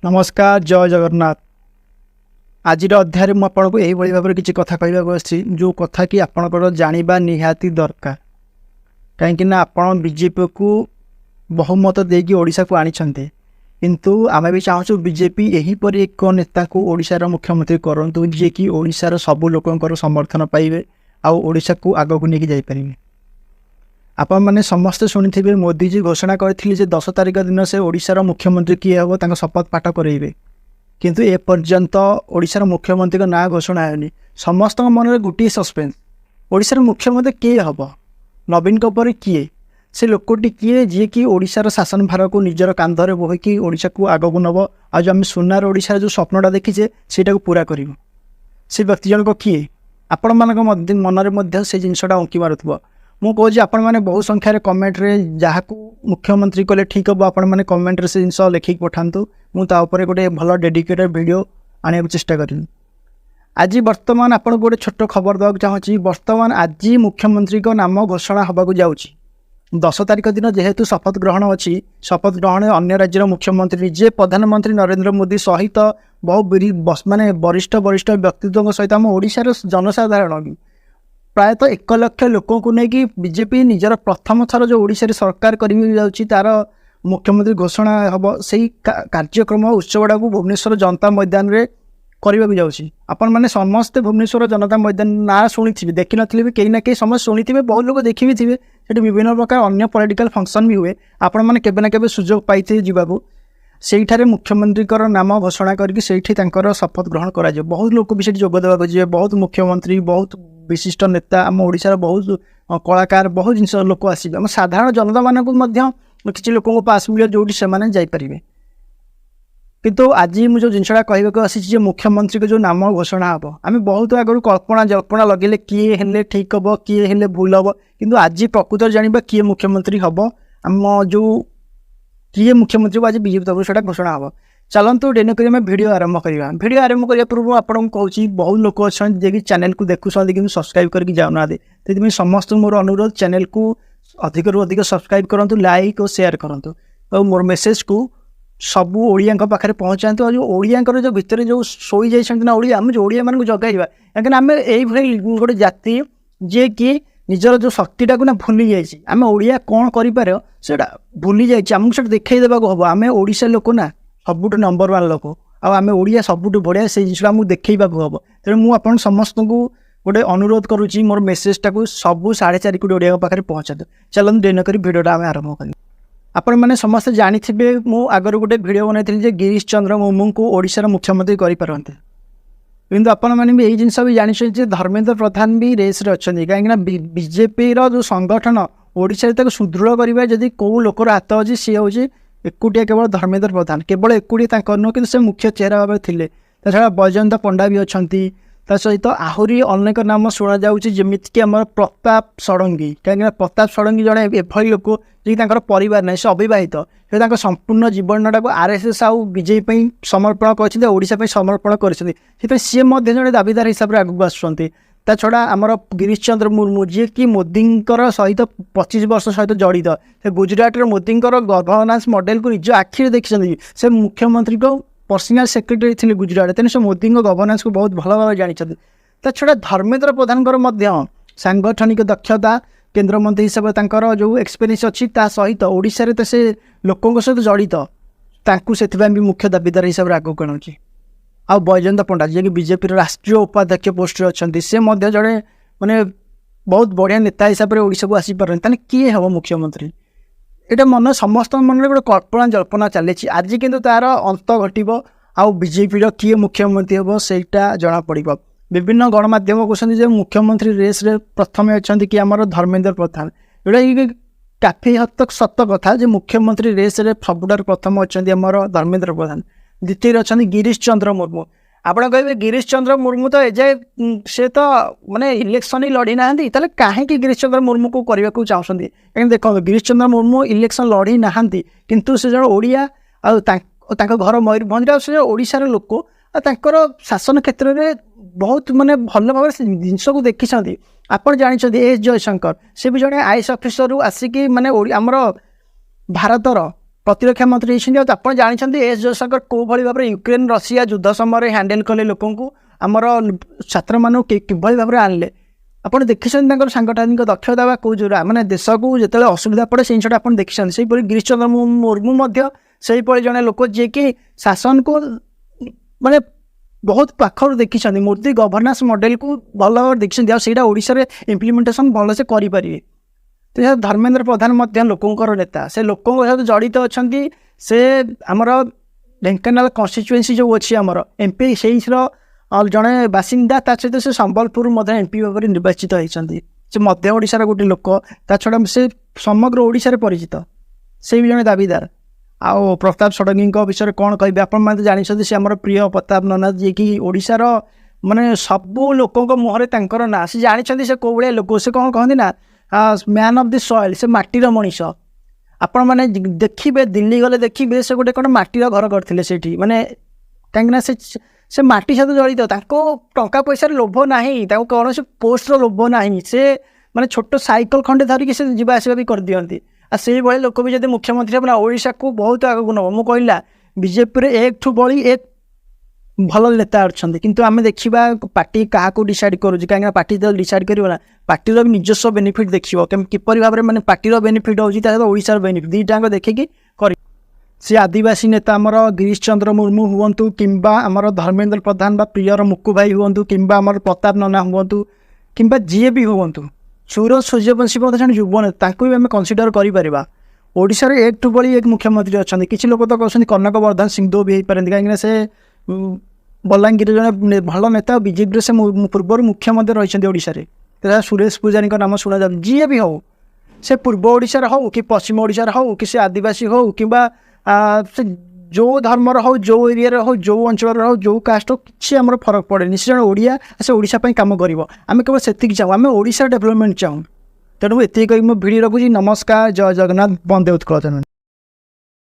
नमस्कार जय जगन्नाथ। आज अध्याय मुझे भाव में किसी कथा कहवाक जो कथा कि आपंकर जाना निहाती दरकार कहीं आपण बीजेपी को बहुमत देकी ओडिशा को आनी किंतु आम भी चाहूँ बीजेपी यहीपर एक नेता को ओडिशार मुख्यमंत्री करूँ जी कि ओडिशार सबू लोकंर समर्थन पाइबे आशा को आग को लेकिन जापर। आपण मैंने समस्ते शुणी मोदीजी घोषणा करते 10 तारिख दिन से ओडिशार मुख्यमंत्री किए हम शपथ पाठ करेंगे किंतु ए पर्यंत ओडिशार मुख्यमंत्री ना घोषणा होनी। समस्त मन में गोटे सस्पेंस ओडिशार मुख्यमंत्री किए हम नवीन पर किए से लोकटी किए जी कि ओडिशार शासन भार को निजर कांधरे बोहीकि ओडिशा को आग को नब आज आम सुनार ओडिशार जो स्वप्नटा देखीचे सेटा को पूरा कर से व्यक्ति जनक किए आपण मान मन से जिनसा अंकी मारुव। मु कहे आपण मैंने बहु संख्यार कमेंट रे जहाँ को मुख्यमंत्री कले ठीक हम आपण मैंने कमेंट रे से जिनस लिखिक पठातु मुझे गोटे भल डेडिकेटेड वीडियो आने चेष्टा करी। आज बर्तमान आपको गोटे छोट खबर देवाक चाहूँगी। बर्तमान आज मुख्यमंत्री को नाम घोषणा होगा जाऊँगी 10 तारिख दिन जेहेतु शपथ ग्रहण अच्छी शपथ ग्रहण अन्य राज्यर मुख्यमंत्री निजे प्रधानमंत्री नरेंद्र मोदी सहित बहु माने वरिष्ठ वरिष्ठ व्यक्तित्व सहित आम ओडिशार जनसाधारण भी प्रायतः 1 लाख लोक को लेकिन बीजेपी निजर प्रथम थर जो ओडिशा सरकार कर तार मुख्यमंत्री घोषणा हम से कार्यक्रम उत्सवटा को भुवनेश्वर जनता मैदान रे करने जाऊँगी। आपण मैंने समस्ते भुवनेश्वर जनता मैदान ना शुणी देखी नी भी कहीं ना कहीं समस्त शुणी बहुत लोग देखी भी थे से विभिन्न प्रकार अन्य पॉलिटिकल फंक्शन भी हुए आपण मैंने केबे ना केबे सुजोग पाई जावाक से मुख्यमंत्री नाम घोषणा करके शपथ ग्रहण कर बहुत लोग भी जोग देवाक जी बहुत मुख्यमंत्री बहुत विशिष्ट नेता आम ओडिशार बहुत कलाकार बहुत जिनस लोक आसवे आम साधारण जनता मानक किसी लोक पास मिले जो जापरें किंतु आज मुझे जिनसा कहवाक आसी मुख्यमंत्री को जो नाम घोषणा हम आम बहुत आगु कल्पना जल्पना लगे किए हेले ठीक हम किए हेले भूल हम किंतु आज प्रकृत जाना किए मुख्यमंत्री हम आम जो किए मुख्यमंत्री आज बीजेपी तरफ से घोषणा हम। चलतु डेनक वीडियो आरंभ करवा। वीडियो आरंभ करने पूर्व आपको कहूँ बहुत लोग अच्छा जे चैनल को देखुं कि सब्सक्राइब करके जाऊना से समस्त मोर अनुरोध चैनल को अधिक रू अधिक सब्सक्राइब करूँ लाइक और शेयर करूँ और मोर मेसेज को सबू ओडिया पाखे पहुँचातु और जो ओडिया जो भितर जो शोई जाना ओडिया आम जो ओडिया मानक जगह कहीं आम यही गोटे जाति जे कि निजर जो शक्तिटा को ना भूली जाइए आम ओडिया कौन कर भूली जाइए आमको से देखा देवाक हम आम ओडिशा लोक ना सबुठ नंबर 1 लोक आम ओडिया सबुठ बढ़िया से जिन देखा हम तेणु मुझे समस्त को गोटे अनुरोध करुँची मोर मेसेजटा को सबू 4:30 कोटी ओडिया पाखे पहुँचातु। चलते डेनक वीडियोटा आम आरंभ कर। आपण मैंने समस्त जानी मु आगर गोटे वीडियो बनाई गिरीश चंद्र मुर्मू को ओडिशार मुख्यमंत्री करें किंतु आपण मैंने भी यही जिनस भी जानी धर्मेंद्र प्रधान भी रेस रे अच्छा कहीं बीजेपी जो संगठन ओडिशा सुदृढ़ करवा जदि कौ लोकर हाथ अच्छी सी हूँ एकुटिया केवल धर्मेंद्र प्रधान केवल एकुटिया नुह कि से मुख्य चेहरा भाव थे छड़ा बैजयंत पंडा भी अच्छा सहित आहरी अनेक नाम शुणा जामीक आम प्रताप षडंगी कहीं प्रताप षडंगी जड़े एभली लोक जी परिवार ना से अविवाहित से संपूर्ण जीवनटा को आरएसएस आउ बीजेपी समर्पण कर समर्पण कर सी जड़े दाबीदार हिसाब से आगू आसुँच ता छड़ा आमर गिरीश चंद्र मुर्मू जी कि मोदी सहित 25 वर्ष सहित जड़ित से गुजरात मोदी गवर्नान्स मॉडल को निज आखिरी देखी से मुख्यमंत्री को पर्सनल सेक्रेटरी थे गुजरात तेणु से मोदी गवर्नान्स को बहुत भल भाव जानते ता छड़ा धर्मेंद्र प्रधान सांगठनिक दक्षता केन्द्रमंत्री हिसाब से जो एक्सपीरियंस अच्छी सहित ओडिशा तो से लोकों सहित जड़ित से मुख्य दाबीदार हिसाब से आगे गणाऊँगी। आ बैजयंत पंडा जी कि बीजेपी राष्ट्रीय उपाध्यक्ष पोस्ट अच्छा से जड़े माने बहुत बढ़िया नेता हिसाब से ओडिशा को आसीपारे किए हम मुख्यमंत्री यहाँ मन समस्त मन में गोटे कल्पना जल्पना चली आज किंतु तार अंत घटव आउ बीजेपी किए मुख्यमंत्री हम सेटा जना पड़। विभिन्न गणमाध्यम कहते मुख्यमंत्री रेस रे प्रथम अच्छा कि आमर धर्मेंद्र प्रधान जोटा काफी हद तक सत कथा मुख्यमंत्री रेस रे सबुठार प्रथम अच्छा आमर धर्मेंद्र प्रधान द्वितीय अच्छा गिरीश चंद्र मुर्मू। आप कहे गिरीश चंद्र मुर्मू तो एजाए से तो माने इलेक्शन ही लड़ी ना कहीं गिरीश चंद्र मुर्मू को करने को चाहते कहीं देखो गिरीश चंद्र मुर्मू इलेक्शन लड़ी ना किंतु से जन ओडिया घर मयूरभंज से ओडिशार लोक शासन क्षेत्र में बहुत माने भल भाव जिनस को देखी आप जानते एस जयशंकर से भी जड़े आईएएस ऑफिसर आसिक माने आमर भारतर ପ୍ରତିରକ୍ଷା ମନ୍ତ୍ରୀ ହେଇଛନ୍ତି। ଆଉ ଆପଣ ଜାଣିଛନ୍ତି ଏସ୍ ଜୟଶଙ୍କର କେଉଁଭଳି ଭାବରେ ୟୁକ୍ରେନ୍ ରଷିଆ ଯୁଦ୍ଧ ସମୟରେ ହ୍ୟାଣ୍ଡେଲ୍ କଲେ ଲୋକଙ୍କୁ, ଆମର ଛାତ୍ରମାନଙ୍କୁ କିଭଳି ଭାବରେ ଆଣିଲେ। ଆପଣ ଦେଖିଛନ୍ତି ତାଙ୍କର ସାଂଗଠନିକ ଦକ୍ଷତା ବା କେଉଁ ଯୋଉରା ମାନେ ଦେଶକୁ ଯେତେବେଳେ ଅସୁବିଧା ପଡ଼େ ସେଇ ଜିନିଷଟା ଆପଣ ଦେଖିଛନ୍ତି। ସେହିପରି ଗିରୀଶ ଚନ୍ଦ୍ର ମୁର୍ମୁ ମଧ୍ୟ ସେଇଭଳି ଜଣେ ଲୋକ ଯିଏକି ଶାସନକୁ ମାନେ ବହୁତ ପାଖରୁ ଦେଖିଛନ୍ତି, ମୋଦି ଗଭର୍ଣ୍ଣାନ୍ସ ମଡେଲକୁ ଭଲ ଭାବରେ ଦେଖିଛନ୍ତି, ଆଉ ସେଇଟା ଓଡ଼ିଶାରେ ଇମ୍ପ୍ଲିମେଣ୍ଟେସନ୍ ଭଲସେ କରିପାରିବେ। ତ ଧର୍ମେନ୍ଦ୍ର ପ୍ରଧାନ ମଧ୍ୟ ଲୋକଙ୍କର ନେତା, ସେ ଲୋକଙ୍କ ସହିତ ଜଡ଼ିତ ଅଛନ୍ତି। ସେ ଆମର ଢେଙ୍କାନାଳ କନଷ୍ଟିଚୁଏନ୍ସି ଯେଉଁ ଅଛି ଆମର MP ସେଇର ଜଣେ ବାସିନ୍ଦା, ତା ସହିତ ସେ ସମ୍ବଲପୁର ମଧ୍ୟ MP ଭାବରେ ନିର୍ବାଚିତ ହୋଇଛନ୍ତି। ସେ ମଧ୍ୟ ଓଡ଼ିଶାର ଗୋଟେ ଲୋକ, ତା ଛଡ଼ା ସେ ସମଗ୍ର ଓଡ଼ିଶାରେ ପରିଚିତ, ସେ ବି ଜଣେ ଦାବିଦାର। ଆଉ ପ୍ରତାପ ଷଡ଼ଙ୍ଗୀଙ୍କ ବିଷୟରେ କ'ଣ କହିବେ, ଆପଣମାନେ ତ ଜାଣିଛନ୍ତି ସେ ଆମର ପ୍ରିୟ ପ୍ରତାପ ନନା, ଯିଏକି ଓଡ଼ିଶାର ମାନେ ସବୁ ଲୋକଙ୍କ ମୁହଁରେ ତାଙ୍କର ନାଁ। ସେ ଜାଣିଛନ୍ତି ସେ କେଉଁ ଭଳିଆ ଲୋକ, ସେ କ'ଣ କହନ୍ତି ନା ମ୍ୟାନ୍ ଅଫ୍ ଦି ସଏଲ୍, ସେ ମାଟିର ମଣିଷ। ଆପଣମାନେ ଦେଖିବେ ଦିଲ୍ଲୀ ଗଲେ ଦେଖିବେ ସେ ଗୋଟେ କ'ଣ ମାଟିର ଘର କରିଥିଲେ ସେଇଠି, ମାନେ କାହିଁକିନା ସେ ମାଟି ସହିତ ଜଡ଼ିତ, ତାଙ୍କୁ ଟଙ୍କା ପଇସାର ଲୋଭ ନାହିଁ, ତାଙ୍କୁ କୌଣସି ପୋଷ୍ଟର ଲୋଭ ନାହିଁ। ସେ ମାନେ ଛୋଟ ସାଇକେଲ ଖଣ୍ଡେ ଧରିକି ସେ ଯିବା ଆସିବା ବି କରିଦିଅନ୍ତି। ଆଉ ସେଇଭଳି ଲୋକ ବି ଯଦି ମୁଖ୍ୟମନ୍ତ୍ରୀ ହେବ ନା ଓଡ଼ିଶାକୁ ବହୁତ ଆଗକୁ ନେବ। ମୁଁ କହିଲା ବିଜେପିରେ ଏକଠୁ ବଳି ଏକ ଭଲ ନେତା ଅଛନ୍ତି, କିନ୍ତୁ ଆମେ ଦେଖିବା ପାର୍ଟି କାହାକୁ ଡିସାଇଡ଼୍ କରୁଛି, କାହିଁକିନା ପାର୍ଟି ଯେତେବେଳେ ଡିସାଇଡ଼୍ କରିବ ନା ପାର୍ଟିର ବି ନିଜସ୍ୱ ବେନିଫିଟ୍ ଦେଖିବ, କିପରି ଭାବରେ ମାନେ ପାର୍ଟିର ବେନିଫିଟ୍ ହେଉଛି ତା ସହିତ ଓଡ଼ିଶାର ବେନିଫିଟ୍ ଦୁଇଟାଙ୍କ ଦେଖିକି କରି। ସେ ଆଦିବାସୀ ନେତା ଆମର ଗିରୀଶ ଚନ୍ଦ୍ର ମୁର୍ମୁ ହୁଅନ୍ତୁ, କିମ୍ବା ଆମର ଧର୍ମେନ୍ଦ୍ର ପ୍ରଧାନ ବା ପ୍ରିୟର ମୁକୁ ଭାଇ ହୁଅନ୍ତୁ, କିମ୍ବା ଆମର ପ୍ରତାପ ନନା ହୁଅନ୍ତୁ, କିମ୍ବା ଯିଏ ବି ହୁଅନ୍ତୁ, ସୌରଭ ସୂର୍ଯ୍ୟବଂଶୀ ମଧ୍ୟ ଜଣେ ଯୁବ ନେତା, ତାଙ୍କୁ ବି ଆମେ କନସିଡର କରିପାରିବା। ଓଡ଼ିଶାରେ ଏକଠୁ ବଳି ଏକ ମୁଖ୍ୟମନ୍ତ୍ରୀ ଅଛନ୍ତି। କିଛି ଲୋକ ତ କହୁଛନ୍ତି କନକ ବର୍ଦ୍ଧନ ସିଂହଦେଓ ବି ହେଇପାରନ୍ତି, କାହିଁକିନା ସେ ବଲାଙ୍ଗୀର ଜଣେ ଭଲ ନେତା, ବିଜେପିରେ ସେ ପୂର୍ବରୁ ମୁଖ୍ୟ ମଧ୍ୟ ରହିଛନ୍ତି ଓଡ଼ିଶାରେ। ସୁରେଶ ପୂଜାରୀଙ୍କ ନାମ ଶୁଣାଯାଉଛି। ଯିଏ ବି ହେଉ, ସେ ପୂର୍ବ ଓଡ଼ିଶାର ହେଉ କି ପଶ୍ଚିମ ଓଡ଼ିଶାର ହେଉ କି ସେ ଆଦିବାସୀ ହେଉ କିମ୍ବା ସେ ଯେଉଁ ଧର୍ମର ହେଉ, ଯେଉଁ ଏରିଆର ହେଉ, ଯେଉଁ ଅଞ୍ଚଳର ହେଉ, ଯେଉଁ କାଷ୍ଟ ହେଉ, କିଛି ଆମର ଫରକ ପଡ଼େନି। ସେ ଜଣେ ଓଡ଼ିଆ, ସେ ଓଡ଼ିଶା ପାଇଁ କାମ କରିବ। ଆମେ କେବଳ ସେତିକି ଚାହୁଁ, ଆମେ ଓଡ଼ିଶାର ଡେଭଲପମେଣ୍ଟ ଚାହୁଁ। ତେଣୁ ଏତିକି କହି ମୁଁ ଭିଡ଼ିଓ ରଖୁଛି। ନମସ୍କାର, ଜୟ ଜଗନ୍ନାଥ, ବନ୍ଦେ ଉତ୍କଳ ଜନନୀ।